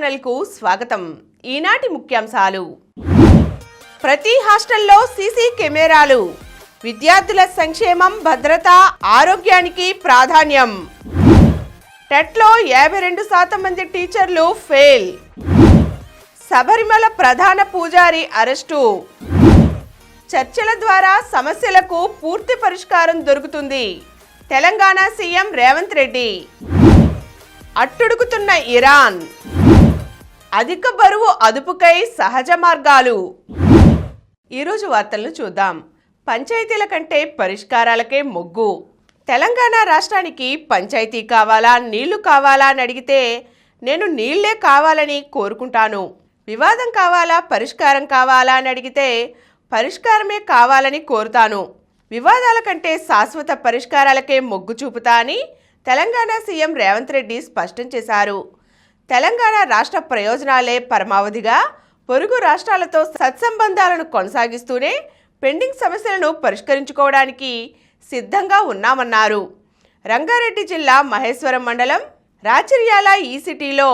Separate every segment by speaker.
Speaker 1: ఛానల్కు స్వాగతం. ఈనాటి ముఖ్యాంశాలు. ప్రతి హాస్టల్లో సీసీ కెమెరాలు. విద్యార్థుల సంక్షేమం, భద్రత, ఆరోగ్యానికి ప్రాధాన్యం. టెట్లో 52% మంది టీచర్లు ఫెయిల్. శబరిమల ప్రధాన పూజారి అరెస్టు. చర్చల ద్వారా సమస్యలకు పూర్తి పరిష్కారం దొరుకుతుంది. తెలంగాణ సీఎం రేవంత్ రెడ్డి. అట్టుడుకుతున్న ఇరాన్. అధిక బరువు అదుపుకై సహజ మార్గాలు. ఈరోజు వార్తలను చూద్దాం. పంచాయతీల కంటే పరిష్కారాలకే మొగ్గు. తెలంగాణ రాష్ట్రానికి పంచాయతీ కావాలా, నీళ్లు కావాలా అని అడిగితే నేను నీళ్లే కావాలని కోరుకుంటాను. వివాదం కావాలా, పరిష్కారం కావాలా అని అడిగితే పరిష్కారమే కావాలని కోరుతాను. వివాదాల కంటే శాశ్వత పరిష్కారాలకే మొగ్గు చూపుతా అని తెలంగాణ సీఎం రేవంత్ రెడ్డి స్పష్టం చేశారు. తెలంగాణ రాష్ట్ర ప్రయోజనాలే పరమావధిగా పొరుగు రాష్ట్రాలతో సత్సంబంధాలను కొనసాగిస్తూనే పెండింగ్ సమస్యలను పరిష్కరించుకోవడానికి సిద్ధంగా ఉన్నామన్నారు. రంగారెడ్డి జిల్లా మహేశ్వరం మండలం రాచిర్యాల ఈసిటీలో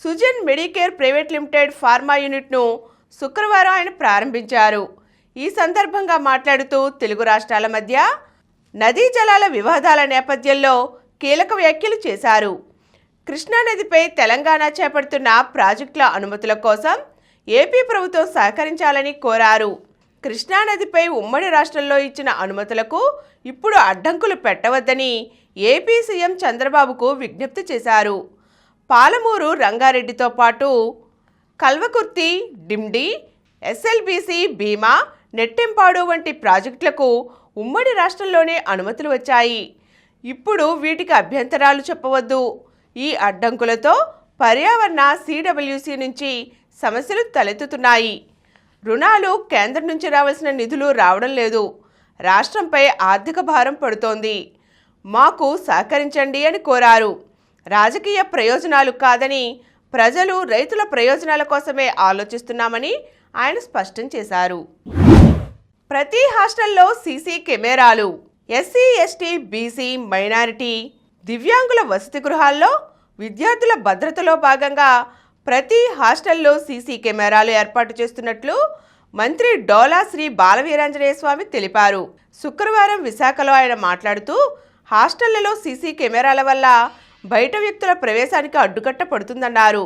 Speaker 1: Sujan medicare private limited pharma యూనిట్ను శుక్రవారం ఆయన ప్రారంభించారు. ఈ సందర్భంగా మాట్లాడుతూ తెలుగు రాష్ట్రాల మధ్య నదీ జలాల వివాదాల నేపథ్యంలో కీలక వ్యాఖ్యలు చేశారు. కృష్ణానదిపై తెలంగాణ చేపడుతున్న ప్రాజెక్టుల అనుమతుల కోసం ఏపీ ప్రభుత్వం సహకరించాలని కోరారు. కృష్ణానదిపై ఉమ్మడి రాష్ట్రంలో ఇచ్చిన అనుమతులకు ఇప్పుడు అడ్డంకులు పెట్టవద్దని ఏపీ సీఎం చంద్రబాబుకు విజ్ఞప్తి చేశారు. పాలమూరు, రంగారెడ్డితో పాటు కల్వకుర్తి, డిండి, ఎస్ఎల్బీసీ, భీమా, నెట్టెంపాడు వంటి ప్రాజెక్టులకు ఉమ్మడి రాష్ట్రంలోనే అనుమతులు వచ్చాయి. ఇప్పుడు వీటికి అభ్యంతరాలు చెప్పవద్దు. ఈ అడ్డంకులతో పర్యావరణ సిడబ్ల్యూసీ నుంచి సమస్యలు తలెత్తుతున్నాయి. రుణాలు కేంద్రం నుంచి రావాల్సిన నిధులు రావడం లేదు. రాష్ట్రంపై ఆర్థిక భారం పడుతోంది. మాకు సహకరించండి అని కోరారు. రాజకీయ ప్రయోజనాలు కాదని ప్రజలు, రైతుల ప్రయోజనాల కోసమే ఆలోచిస్తున్నామని ఆయన స్పష్టం చేశారు. ప్రతి హాస్టల్లో సీసీ కెమెరాలు. ఎస్సీ, ఎస్టీ, బీసీ, మైనారిటీ, దివ్యాంగుల వసతి గృహాల్లో విద్యార్థుల భద్రతలో భాగంగా ప్రతి హాస్టల్లో సీసీ కెమెరాలు ఏర్పాటు చేస్తున్నట్లు మంత్రి డోలా శ్రీ బాలవీరాంజనేయ స్వామి తెలిపారు. శుక్రవారం విశాఖలో ఆయన మాట్లాడుతూ హాస్టళ్లలో సీసీ కెమెరాల వల్ల బయట వ్యక్తుల ప్రవేశానికి అడ్డుకట్ట పడుతుందన్నారు.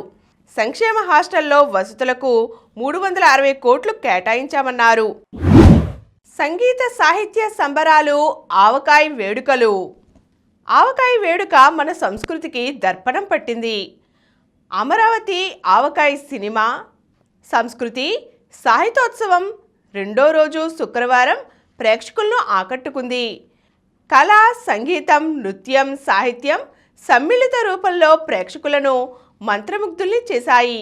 Speaker 1: సంక్షేమ హాస్టల్లో వసతులకు 360 కోట్లు కేటాయించామన్నారు. సంగీత సాహిత్య సంబరాలు, ఆవకాయ వేడుకలు. ఆవకాయ వేడుక మన సంస్కృతికి దర్పణం పట్టింది. అమరావతి ఆవకాయ సినిమా సంస్కృతి సాహిత్యోత్సవం రెండో రోజు శుక్రవారం ప్రేక్షకులను ఆకట్టుకుంది. కళ, సంగీతం, నృత్యం, సాహిత్యం సమ్మిళిత రూపంలో ప్రేక్షకులను మంత్రముగ్ధుల్ని చేశాయి.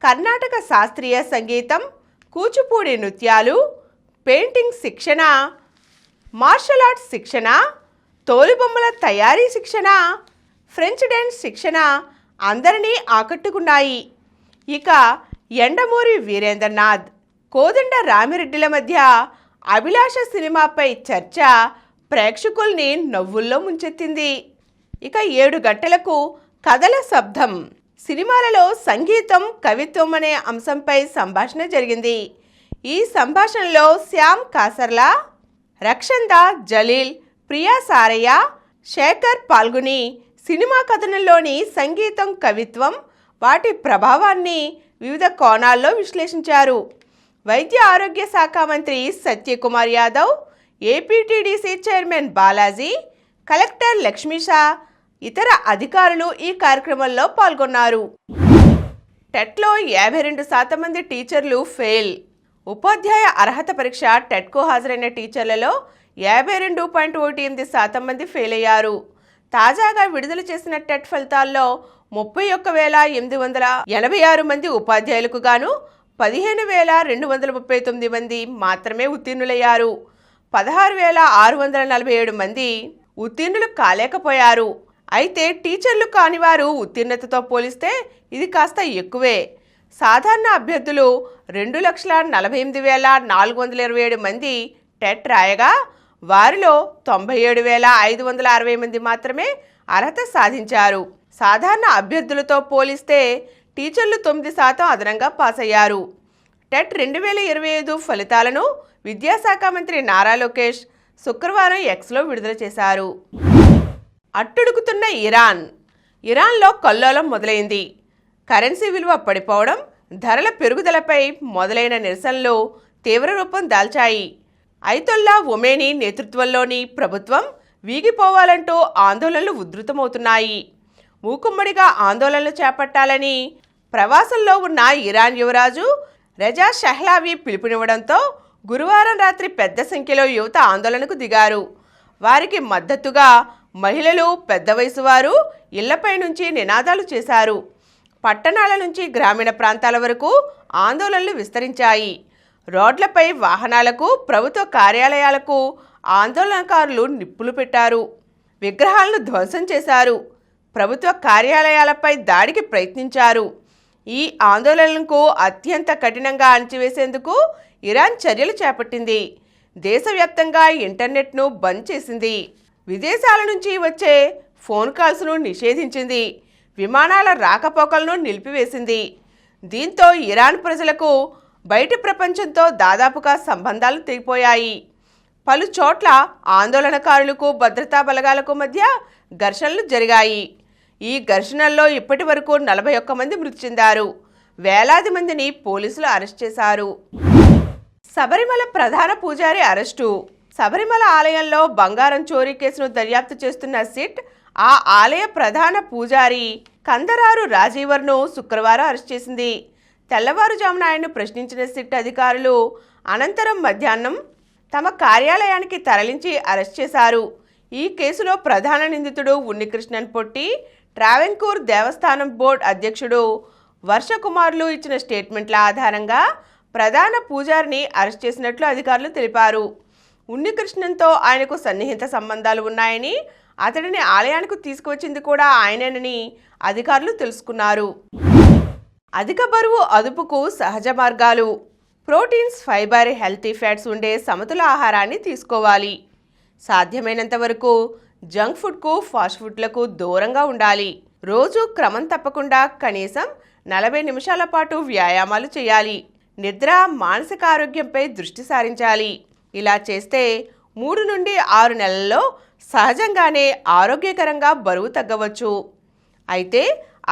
Speaker 1: కర్ణాటక శాస్త్రీయ సంగీతం, కూచిపూడి నృత్యాలు, పెయింటింగ్ శిక్షణ, మార్షల్ ఆర్ట్స్ శిక్షణ, తోలుబొమ్మల తయారీ శిక్షణ, ఫ్రెంచ్ డ్యాన్స్ శిక్షణ అందరినీ ఆకట్టుకున్నాయి. ఇక ఎండమూరి వీరేంద్రనాథ్, కోదండ రామిరెడ్డిల మధ్య అభిలాష సినిమాపై చర్చ ప్రేక్షకుల్ని నవ్వుల్లో ముంచెత్తింది. ఇక 7 గంటలకు కథల శబ్దం. సినిమాలలో సంగీతం, కవిత్వం అనే అంశంపై సంభాషణ జరిగింది. ఈ సంభాషణలో శ్యామ్ కాసర్లా, రక్షంద, జలీల్, ప్రియా సారయ్య, శేఖర్ పాల్గొని సినిమా కథనంలోని సంగీతం, కవిత్వం, వాటి ప్రభావాన్ని వివిధ కోణాల్లో విశ్లేషించారు. వైద్య ఆరోగ్య శాఖ మంత్రి Satyakumar Yadav, APTDC chairman Balaji, collector Lakshmisha, ఇతర అధికారులు ఈ కార్యక్రమంలో పాల్గొన్నారు. టెట్లో 52% మంది టీచర్లు ఫెయిల్. ఉపాధ్యాయ అర్హత పరీక్ష టెట్కు హాజరైన టీచర్లలో 52.18% మంది ఫెయిల్ అయ్యారు. తాజాగా విడుదల చేసిన టెట్ ఫలితాల్లో 31,886 మంది ఉపాధ్యాయులకు గాను 15,239 మంది మాత్రమే ఉత్తీర్ణులయ్యారు. 16,647 మంది ఉత్తీర్ణులు కాలేకపోయారు. అయితే టీచర్లు కానివారు ఉత్తీర్ణతతో పోలిస్తే ఇది కాస్త ఎక్కువే. సాధారణ అభ్యర్థులు 2,48,427 మంది టెట్ రాయగా వారిలో 97,560 మంది మాత్రమే అర్హత సాధించారు. సాధారణ అభ్యర్థులతో పోలిస్తే టీచర్లు 9% అదనంగా పాస్ అయ్యారు. టెట్ 2025 ఫలితాలను విద్యాశాఖ మంత్రి నారా లోకేష్ శుక్రవారం ఎక్స్లో విడుదల చేశారు. అట్టుడుకుతున్న ఇరాన్లో కల్లోలం మొదలైంది. కరెన్సీ విలువ పడిపోవడం, ధరల పెరుగుదలపై మొదలైన నిరసనలు తీవ్ర రూపం దాల్చాయి. అయతొల్లా ఖొమేనీ నేతృత్వంలోని ప్రభుత్వం వీగిపోవాలంటూ ఆందోళనలు ఉధృతమవుతున్నాయి. మూకుమ్మడిగా ఆందోళనలు చేపట్టాలని ప్రవాసంలో ఉన్న ఇరాన్ యువరాజు రెజా షహ్లావి పిలుపునివ్వడంతో గురువారం రాత్రి పెద్ద సంఖ్యలో యువత ఆందోళనకు దిగారు. వారికి మద్దతుగా మహిళలు, పెద్ద వయసు వారు ఇళ్లపై నుంచి నినాదాలు చేశారు. పట్టణాల నుంచి గ్రామీణ ప్రాంతాల వరకు ఆందోళనలు విస్తరించాయి. రోడ్లపై వాహనాలకు, ప్రభుత్వ కార్యాలయాలకు ఆందోళనకారులు నిప్పులు పెట్టారు. విగ్రహాలను ధ్వంసం చేశారు. ప్రభుత్వ కార్యాలయాలపై దాడికి ప్రయత్నించారు. ఈ ఆందోళనలకు అత్యంత కఠినంగా అణచివేసేందుకు ఇరాన్ చర్యలు చేపట్టింది. దేశవ్యాప్తంగా ఇంటర్నెట్ను బంద్ చేసింది. విదేశాల నుంచి వచ్చే ఫోన్ కాల్స్ను నిషేధించింది. విమానాల రాకపోకలను నిలిపివేసింది. దీంతో ఇరాన్ ప్రజలకు బయటి ప్రపంచంతో దాదాపుగా సంబంధాలు తెగిపోయాయి. పలు చోట్ల ఆందోళనకారులకు, భద్రతా బలగాలకు మధ్య ఘర్షణలు జరిగాయి. ఈ ఘర్షణల్లో ఇప్పటి వరకు 41 మంది మృతి చెందారు. వేలాది మందిని పోలీసులు అరెస్ట్ చేశారు. శబరిమల ప్రధాన పూజారి అరెస్టు. శబరిమల ఆలయంలో బంగారం చోరీ కేసును దర్యాప్తు చేస్తున్న సిట్ ఆ ఆలయ ప్రధాన పూజారి కందరారు రాజీవర్ను శుక్రవారం అరెస్ట్ చేసింది. తెల్లవారుజామున ఆయన్ను ప్రశ్నించిన సిట్ అధికారులు అనంతరం మధ్యాహ్నం తమ కార్యాలయానికి తరలించి అరెస్ట్ చేశారు. ఈ కేసులో ప్రధాన నిందితుడు ఉన్నికృష్ణన్ పొట్టి, ట్రావెన్కూర్ దేవస్థానం బోర్డు అధ్యక్షుడు వర్షకుమార్లు ఇచ్చిన స్టేట్మెంట్ల ఆధారంగా ప్రధాన పూజారిని అరెస్ట్ చేసినట్లు అధికారులు తెలిపారు. ఉన్నికృష్ణన్తో ఆయనకు సన్నిహిత సంబంధాలు ఉన్నాయని, అతడిని ఆలయానికి తీసుకువచ్చింది కూడా ఆయనేనని అధికారులు తెలుసుకున్నారు. అధిక బరువు అదుపుకు సహజ మార్గాలు. ప్రోటీన్స్, ఫైబర్, హెల్తీ ఫ్యాట్స్ ఉండే సమతుల ఆహారాన్ని తీసుకోవాలి. సాధ్యమైనంత వరకు జంక్ ఫుడ్కు, ఫాస్ట్ ఫుడ్లకు దూరంగా ఉండాలి. రోజు క్రమం తప్పకుండా కనీసం 40 నిమిషాల పాటు వ్యాయామాలు చేయాలి. నిద్ర, మానసిక ఆరోగ్యంపై దృష్టి సారించాలి. ఇలా చేస్తే 3 నుండి 6 నెలల్లో సహజంగానే ఆరోగ్యకరంగా బరువు తగ్గవచ్చు. అయితే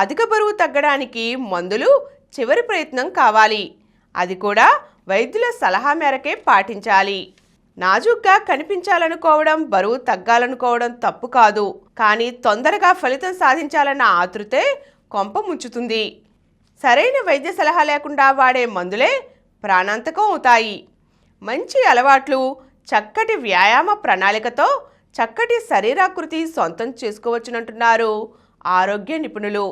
Speaker 1: అధిక బరువు తగ్గడానికి మందులు చివరి ప్రయత్నం కావాలి. అది కూడా వైద్యుల సలహా మేరకే పాటించాలి. నాజూగ్గా కనిపించాలనుకోవడం, బరువు తగ్గాలనుకోవడం తప్పు కాదు. కానీ తొందరగా ఫలితం సాధించాలన్న ఆతృతే కొంప ముంచుతుంది. సరైన వైద్య సలహా లేకుండా వాడే మందులే ప్రాణాంతకం అవుతాయి. మంచి అలవాట్లు, చక్కటి వ్యాయామ ప్రణాళికతో చక్కటి శరీరాకృతి సొంతం చేసుకోవచ్చునంటున్నారు ఆరోగ్య నిపుణులు.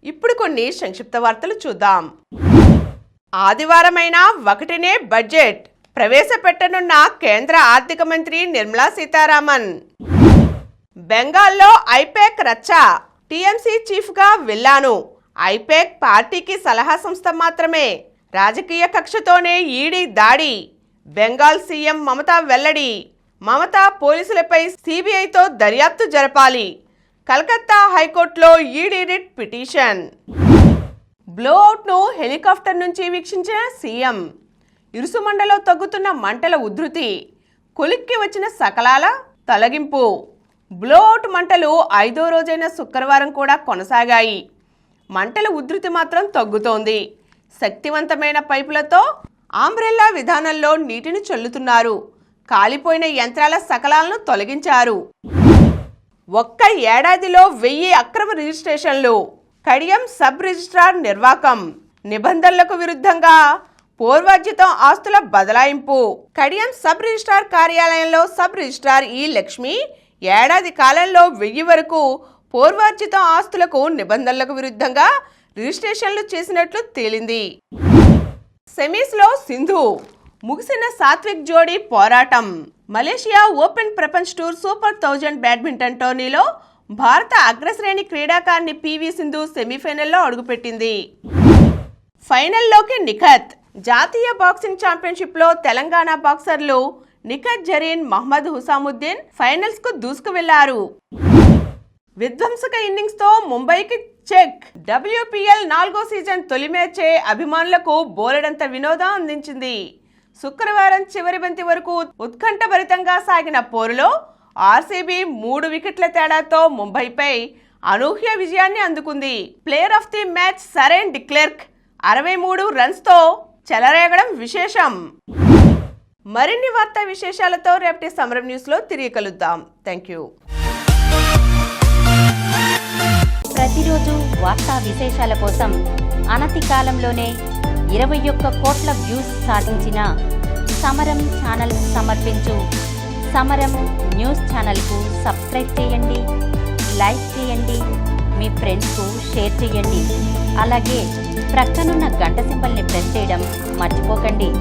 Speaker 1: ఇప్పుడు కొన్ని సంక్షిప్త వార్తలు చూద్దాం. ఆదివారమైన ఒకటినే బడ్జెట్ ప్రవేశపెట్టనున్న కేంద్ర ఆర్థిక మంత్రి నిర్మలా సీతారామన్. బెంగాల్లో ఐపెక్ రచ్చ. టీఎంసీ చీఫ్గా వెళ్ళాను. ఐపెక్ పార్టీకి సలహా సంస్థ మాత్రమే. రాజకీయ కక్షతోనే ఈడీ దాడి. బెంగాల్ సీఎం మమతా వెల్లడి. మమతా పోలీసులపై సిబిఐతో దర్యాప్తు జరపాలి. కలకత్తా హైకోర్టులో ఈడీ రిట్ పిటిషన్. బ్లోఅవుట్ను హెలికాప్టర్ నుంచి వీక్షించిన సీఎం. ఇరుసుమండలో తగ్గుతున్న మంటల ఉధృతి. కొలిక్కి వచ్చిన సకలాల తొలగింపు. బ్లోఅవుట్ మంటలు 5వ రోజైన శుక్రవారం కూడా కొనసాగాయి. మంటల ఉధృతి మాత్రం తగ్గుతోంది. శక్తివంతమైన పైపులతో ఆంబ్రెల్లా విధానంలో నీటిని చల్లుతున్నారు. కాలిపోయిన యంత్రాల సకలాలను తొలగించారు. ఒక్క ఏడాదిలో 1000 అక్రమ రిజిస్ట్రేషన్లు. కడియం సబ్ రిజిస్ట్రార్ నిర్వాకం. నిబంధనలకు విరుద్ధంగా పూర్వార్జితం ఆస్తుల బదలాయింపు. కడియం సబ్ రిజిస్ట్రార్ కార్యాలయంలో సబ్ రిజిస్ట్రార్ ఈ లక్ష్మి ఏడాది కాలంలో 1000 వరకు పూర్వార్జితం ఆస్తులకు నిబంధనలకు విరుద్ధంగా రిజిస్ట్రేషన్లు చేసినట్లు తేలింది. సెమీస్లో సింధు. ముగిసిన సాత్విక్ జోడీ పోరాటం. మలేషియా ఓపెన్ ప్రపంచ టూర్ సూపర్ 1000 బ్యాడ్మింటన్ టోర్నీలో భారత అగ్రశ్రేణి క్రీడాకారిణి పివి సింధు సెమీఫైనల్లో అడుగుపెట్టింది. ఫైనల్లోకి నిఖత్. జాతీయ బాక్సింగ్ ఛాంపియన్షిప్లో తెలంగాణ బాక్సర్లు నిఖత్ జరీన్, మహమ్మద్ హుసాముద్దీన్ ఫైనల్స్కు దూసుకు వెళ్లారు. విధ్వంసక ఇన్నింగ్స్తో ముంబైకి చెక్. WPL 4వ సీజన్ తొలి మ్యాచే అభిమానులకు బోలెడంత వినోదం అందించింది. శుక్రవారం చివరి బంతి వరకు ఉత్కంఠభరితంగా సాగిన పోరులో RCB 3 వికెట్ల తేడాతో ముంబైపై అనూహ్య విజయాన్ని అందుకుంది. ప్లేయర్ ఆఫ్ ది మ్యాచ్ సరెన్ డిక్లెర్క్ 63 రన్స్తో చెలరేగడం విశేషం. మరిన్ని వార్తా విశేషాలతో రేపటి సమరం న్యూస్లో తిరిగి కలుద్దాం. Thank you.
Speaker 2: ప్రతిరోజు వార్తా విశేషాల కోసం అనతి కాలంలోనే 21 కోట్ల వ్యూస్ సాధించిన సమరం ఛానల్ సమర్పించు సమరం న్యూస్ ఛానల్కు సబ్స్క్రైబ్ చేయండి, లైక్ చేయండి, మీ ఫ్రెండ్స్కు షేర్ చేయండి. అలాగే ప్రక్కనున్న గంట సింబల్ని ప్రెస్ చేయడం మర్చిపోకండి.